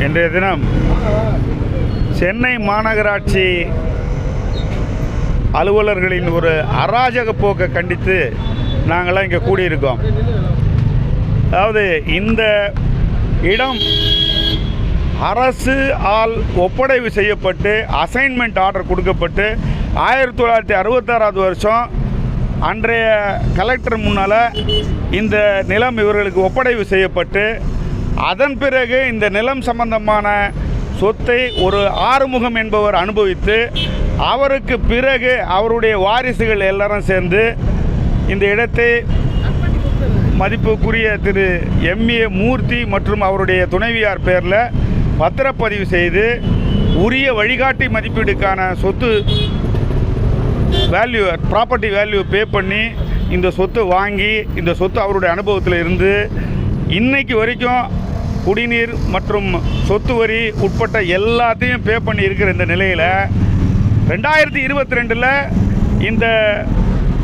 இன்றைய தினம் சென்னை மாநகராட்சி அலுவலர்களின் ஒரு அராஜக போக்கை கண்டித்து நாங்களாம் இங்கே கூடியிருக்கோம். அதாவது இந்த இடம் அரசு ஆல் ஒப்படைவு செய்யப்பட்டு அசைன்மெண்ட் ஆர்டர் கொடுக்கப்பட்டு 1966 வருஷம் அன்றைய கலெக்டர் முன்னால் இந்த நிலம் இவர்களுக்கு ஒப்படைவு செய்யப்பட்டு அதன் பிறகு இந்த நிலம் சம்பந்தமான சொத்தை ஒரு ஆறுமுகம் என்பவர் அனுபவித்து அவருக்கு பிறகு அவருடைய வாரிசுகள் எல்லாரும் சேர்ந்து இந்த இடத்தை மதிப்புக்குரிய திரு எம்ஏ மூர்த்தி மற்றும் அவருடைய துணைவியார் பேரில் பத்திரப்பதிவு செய்து உரிய வழிகாட்டி மதிப்பீடுக்கான சொத்து வேல்யூ ப்ராப்பர்ட்டி வேல்யூ பே பண்ணி இந்த சொத்து வாங்கி இந்த சொத்து அவருடைய அனுபவத்தில் இருந்து இன்னைக்கு வரைக்கும் குடிநீர் மற்றும் சொத்து வரி உட்பட்ட எல்லாத்தையும் பே பண்ணி இருக்கிற இந்த நிலையில் 2022 இந்த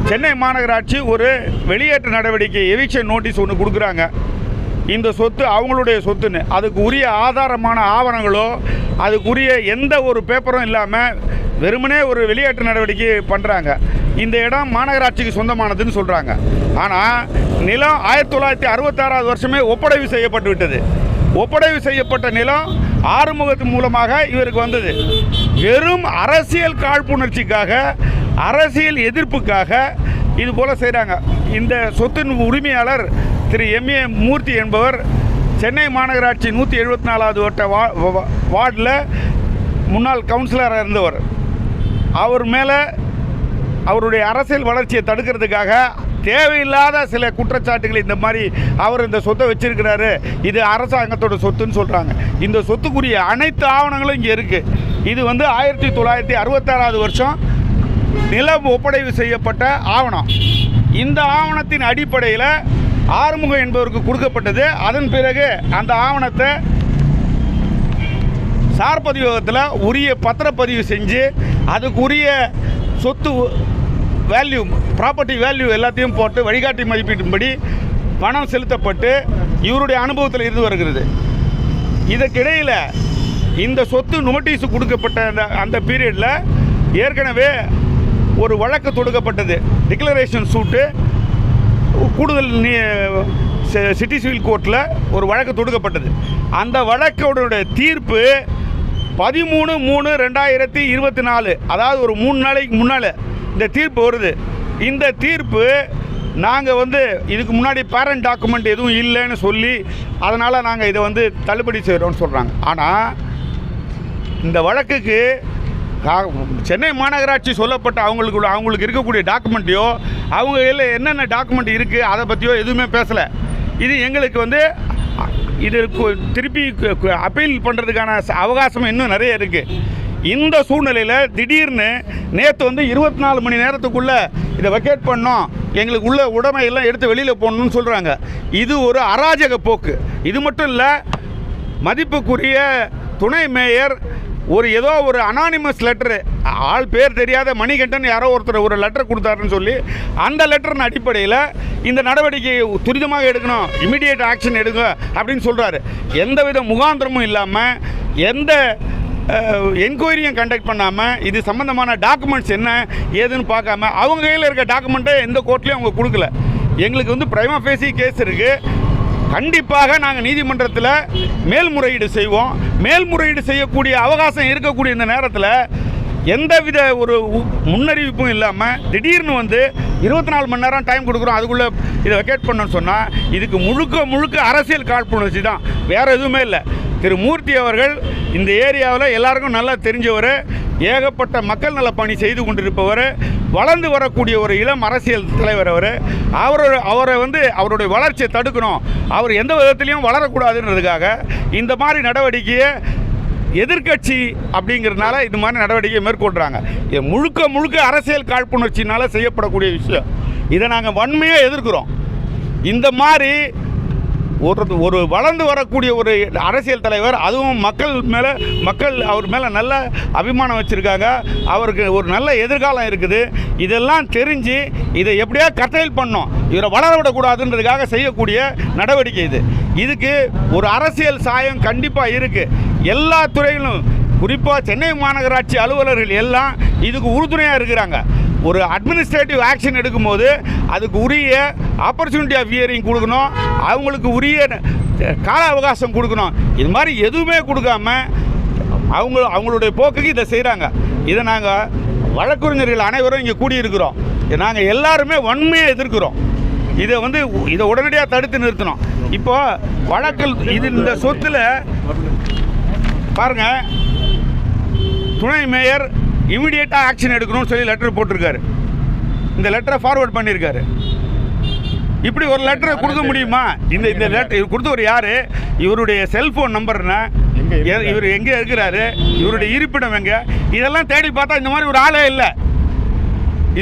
சென்னை மாநகராட்சி ஒரு வெளியேற்ற நடவடிக்கை எவிக்ஷன் நோட்டீஸ் ஒன்று கொடுக்குறாங்க. இந்த சொத்து அவங்களுடைய சொத்துன்னு அதுக்கு உரிய ஆதாரமான ஆவணங்களோ அதுக்குரிய எந்த ஒரு பேப்பரும் இல்லாமல் வெறுமனே ஒரு வெளியேற்ற நடவடிக்கை பண்ணுறாங்க. இந்த இடம் மாநகராட்சிக்கு சொந்தமானதுன்னு சொல்கிறாங்க. ஆனால் நிலம் 1966 வருஷமே ஒப்படைவு செய்யப்பட்டு விட்டது. ஒப்படைவு செய்யப்பட்ட நிலம் ஆறுமுகத்தின் மூலமாக இவருக்கு வந்தது. வெறும் அரசியல் காழ்ப்புணர்ச்சிக்காக அரசியல் எதிர்ப்புக்காக இது போல் செய்கிறாங்க. இந்த சொத்தின் உரிமையாளர் திரு எம்ஏ மூர்த்தி என்பவர் சென்னை மாநகராட்சி 174வது வட்ட வார்டில் முன்னாள் கவுன்சிலராக இருந்தவர். அவர் மேலே அவருடைய அரசியல் வளர்ச்சியை தடுக்கிறதுக்காக தேவையில்லாத சில குற்றச்சாட்டுகள் இந்த மாதிரி அவர் இந்த சொத்தை வச்சிருக்கிறாரு, இது அரசாங்கத்தோட சொத்துன்னு சொல்கிறாங்க. இந்த சொத்துக்குரிய அனைத்து ஆவணங்களும் இங்கே இருக்குது. இது 1966 வருஷம் நிலம் ஒப்படைவு செய்யப்பட்ட ஆவணம். இந்த ஆவணத்தின் அடிப்படையில் ஆறுமுகம் என்பவருக்கு கொடுக்கப்பட்டது. அதன் பிறகு அந்த ஆவணத்தை சார் பதிவகத்தில் உரிய பத்திரப்பதிவு செஞ்சு அதுக்குரிய சொத்து வேல்யூ ப்ராப்பர்ட்டி வேல்யூ எல்லாத்தையும் போட்டு வழிகாட்டி மதிப்பீட்டின்படி பணம் செலுத்தப்பட்டு இவருடைய அனுபவத்தில் இருந்து வருகிறது. இதற்கிடையில் இந்த சொத்து நோட்டீஸ் கொடுக்கப்பட்ட அந்த பீரியடில் ஏற்கனவே ஒரு வழக்கு தொடுக்கப்பட்டது. டிக்ளரேஷன் சூட்டு கூடுதல் சிட்டி சிவில் கோர்ட்டில் ஒரு வழக்கு தொடுக்கப்பட்டது. அந்த வழக்கோட தீர்ப்பு 13/3/2024, அதாவது ஒரு 3 நாளைக்கு முன்னால் இந்த தீர்ப்பு வருது. இந்த தீர்ப்பு நாங்கள் இதுக்கு முன்னாடி பேரண்ட் டாக்குமெண்ட் எதுவும் இல்லைன்னு சொல்லி அதனால் நாங்கள் இதை தள்ளுபடி செய்கிறோம்னு சொல்கிறாங்க. ஆனால் இந்த வழக்குக்கு சென்னை மாநகராட்சி சொல்லப்பட்ட அவங்களுக்கு இருக்கக்கூடிய டாக்குமெண்ட்டையோ அவங்க கையில் என்னென்ன டாக்குமெண்ட் இருக்குது அதை பற்றியோ எதுவுமே பேசலை. இது எங்களுக்கு இது திருப்பி அப்பீல் பண்ணுறதுக்கான அவகாசம் இன்னும் நிறைய இருக்குது. இந்த சூழ்நிலையில் திடீர்னு நேற்று 24 மணி நேரத்துக்குள்ளே இதை வெக்கேட் பண்ணோம், எங்களுக்கு உள்ள உடைமையெல்லாம் எடுத்து வெளியில் போடணும்னு சொல்கிறாங்க. இது ஒரு அராஜக போக்கு. இது மட்டும் இல்லை, மதிப்புக்குரிய துணை மேயர் ஏதோ ஒரு அனானிமஸ் லெட்டரு, ஆள் பேர் தெரியாத மணிகண்டன் யாரோ ஒருத்தர் ஒரு லெட்டர் கொடுத்தாருன்னு சொல்லி அந்த லெட்டரின் அடிப்படையில் இந்த நடவடிக்கையை துரிதமாக எடுக்கணும், இமிடியேட் ஆக்ஷன் எடுங்க அப்படின்னு சொல்கிறாரு. எந்தவித முகாந்திரமும் இல்லாமல் எந்த என்கொயரியும் கண்டக்ட் பண்ணாமல் இது சம்மந்தமான டாக்குமெண்ட்ஸ் என்ன ஏதுன்னு பார்க்காம அவங்க கையில் இருக்க டாக்குமெண்ட்டை எந்த கோர்ட்லேயும் அவங்க கொடுக்கல. எங்களுக்கு பிரைமா ஃபேசி கேஸ் இருக்குது. கண்டிப்பாக நாங்கள் நீதிமன்றத்தில் மேல்முறையீடு செய்வோம். மேல்முறையீடு செய்யக்கூடிய அவகாசம் இருக்கக்கூடிய இந்த நேரத்தில் எந்தவித ஒரு முன்னறிவிப்பும் இல்லாமல் திடீர்னு 24 மணி நேரம் டைம் கொடுக்குறோம், அதுக்குள்ளே இதை வெக்கேட் பண்ணணும்னு சொன்னால் இதுக்கு முழுக்க அரசியல் காழ்ப்புணர்ச்சி தான், வேறு எதுவுமே இல்லை. திரு மூர்த்தி அவர்கள் இந்த ஏரியாவில் எல்லாருக்கும் நல்லா தெரிஞ்சவர், ஏகப்பட்ட மக்கள் நல பணி செய்து கொண்டிருப்பவர், வளர்ந்து வரக்கூடிய ஒரு இளம் அரசியல் தலைவர். அவரை அவருடைய வளர்ச்சியை தடுக்கணும், அவர் எந்த விதத்திலையும் வளரக்கூடாதுன்றதுக்காக இந்த மாதிரி நடவடிக்கையை எதிர்கட்சி அப்படிங்கிறதுனால இது மாதிரி நடவடிக்கையை மேற்கொள்கிறாங்க. இது முழுக்க அரசியல் காழ்ப்புணர்ச்சினால் செய்யப்படக்கூடிய விஷயம். இதை நாங்கள் வன்மையாக எதிர்க்கிறோம். இந்த மாதிரி ஒரு வளர்ந்து வரக்கூடிய ஒரு அரசியல் தலைவர், அதுவும் மக்கள் அவர் மேலே நல்ல அபிமானம் வச்சுருக்காங்க, அவருக்கு ஒரு நல்ல எதிர்காலம் இருக்குது. இதெல்லாம் தெரிஞ்சு இதை எப்படியா கர்டைல் பண்ணோம், இவரை வளர விடக்கூடாதுன்றதுக்காக செய்யக்கூடிய நடவடிக்கை இது. இதுக்கு ஒரு அரசியல் சாயம் கண்டிப்பாக இருக்குது. எல்லா துறையிலும், குறிப்பாக சென்னை மாநகராட்சி அலுவலர்கள் எல்லாம் இதுக்கு உறுதுணையாக இருக்கிறாங்க. ஒரு அட்மினிஸ்ட்ரேட்டிவ் ஆக்ஷன் எடுக்கும்போது அதுக்கு உரிய ஆப்பர்ச்சுனிட்டி ஆஃப் ஹியரிங் கொடுக்கணும், அவங்களுக்கு உரிய கால அவகாசம் கொடுக்கணும். இது மாதிரி எதுவுமே கொடுக்காம அவங்களுடைய போக்குக்கு இதை செய்கிறாங்க. இதை நாங்கள் வழக்கறிஞர்கள் அனைவரும் இங்கே கூடியிருக்கிறோம். நாங்கள் எல்லாருமே வன்மையாக எதிர்க்கிறோம். இதை உடனடியாக தடுத்து நிறுத்தணும். இப்போ வழக்கில் இந்த சொத்தில் பாருங்கள், துணை மேயர் இமிடியேட்டாக ஆக்ஷன் எடுக்கணும்னு சொல்லி லெட்டர் போட்டிருக்காரு. இந்த லெட்டரை ஃபார்வர்ட் பண்ணியிருக்காரு. இப்படி ஒரு லெட்டரை கொடுக்க முடியுமா? இந்த லெட்டர் கொடுத்தவர் யார், இவருடைய செல்ஃபோன் நம்பர்னா, இவர் எங்கே இருக்கிறாரு, இவருடைய இருப்பிடம் எங்கே, இதெல்லாம் தேடி பார்த்தா இந்த மாதிரி ஒரு ஆளே இல்லை.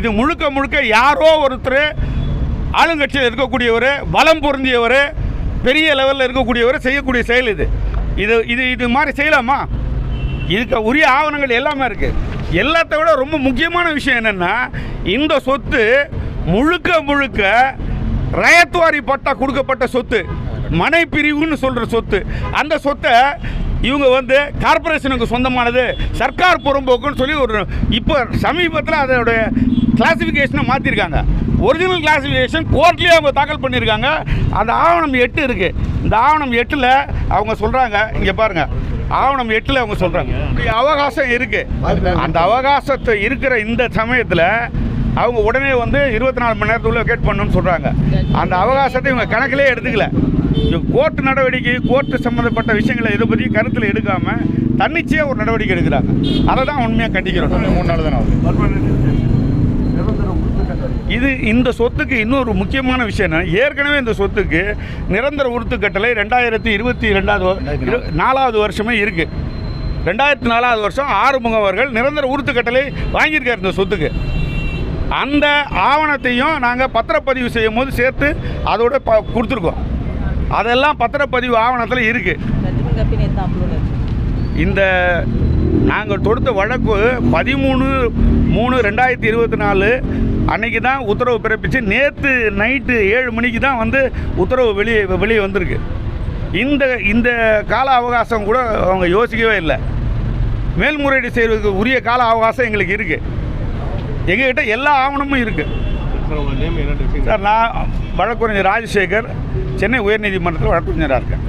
இது முழுக்க யாரோ ஒருத்தர் ஆளுங்கட்சியில் இருக்கக்கூடியவர், பலம் பொருந்தியவர், பெரிய லெவலில் இருக்கக்கூடியவர் செய்யக்கூடிய செயல் இது மாதிரி செய்யலாமா? இதுக்கு உரிய ஆவணங்கள் எல்லாமே இருக்குது. எல்லாத்த விட ரொம்ப முக்கியமான விஷயம் என்னென்னா, இந்த சொத்து முழுக்க ரயத்வாரி பட்டா கொடுக்கப்பட்ட சொத்து, மனை பிரிவுன்னு சொல்கிற சொத்து. அந்த சொத்தை இவங்க கார்பரேஷனுக்கு சொந்தமானது, சர்க்கார் புறம்போக்குன்னு சொல்லி இப்போ சமீபத்தில் அதோடைய கிளாசிஃபிகேஷனை மாற்றிருக்காங்க. ஒரிஜினல் கிளாசிஃபிகேஷன் கோர்ட்லேயே அவங்க தாக்கல் பண்ணியிருக்காங்க. அந்த ஆவணம் 8 இருக்குது. இந்த ஆவணம் 8ல் அவங்க சொல்கிறாங்க, இங்கே பாருங்கள், ஆவணம் 8ல் அவங்க சொல்கிறாங்க இப்படி அவகாசம் இருக்குது. அந்த அவகாசத்தை இருக்கிற இந்த சமயத்தில் அவங்க உடனே 24 மணி நேரத்துக்குள்ளே வெக்கேட் பண்ணணும்னு சொல்கிறாங்க. அந்த அவகாசத்தை இவங்க கணக்கிலே எடுத்துக்கல. கோர்ட்டு நடவடிக்கை, கோர்ட்டு சம்மந்தப்பட்ட விஷயங்களை இதை பற்றி கருத்தில் எடுக்காமல் தன்னிச்சையாக ஒரு நடவடிக்கை எடுக்கிறாங்க. அதை தான் உண்மையாக கண்டிக்கிறோம். 3 நாள் தான் ஆகுது. இந்த சொத்துக்கு இன்னொரு முக்கியமான விஷயம் என்ன, ஏற்கனவே இந்த சொத்துக்கு நிரந்தர உறுத்து கட்டளை 2022 வருஷமே இருக்குது. 2004 வருஷம் ஆறுமுகம் அவர்கள் நிரந்தர உறுத்து கட்டளை வாங்கியிருக்கார் இந்த சொத்துக்கு. அந்த ஆவணத்தையும் நாங்கள் பத்திரப்பதிவு செய்யும் போது சேர்த்து அதோட கொடுத்துருக்கோம். அதெல்லாம் பத்திரப்பதிவு ஆவணத்தில் இருக்குது. இந்த நாங்கள் தொடுத்த வழக்கு 13/3/2024 அன்றைக்கி தான் உத்தரவு பிறப்பிச்சு, நேற்று நைட்டு 7 மணிக்கு தான் உத்தரவு வெளியே வந்திருக்கு. இந்த கால அவகாசம் கூட அவங்க யோசிக்கவே இல்லை. மேல்முறையீடு செய்வதற்கு உரிய கால அவகாசம் எங்களுக்கு இருக்குது. எங்ககிட்ட எல்லா ஆவணமும் இருக்குது. சார், நான் வழக்கறிஞர் ராஜசேகர், சென்னை உயர்நீதிமன்றத்தில் வழக்கறிஞராக இருக்கேன்.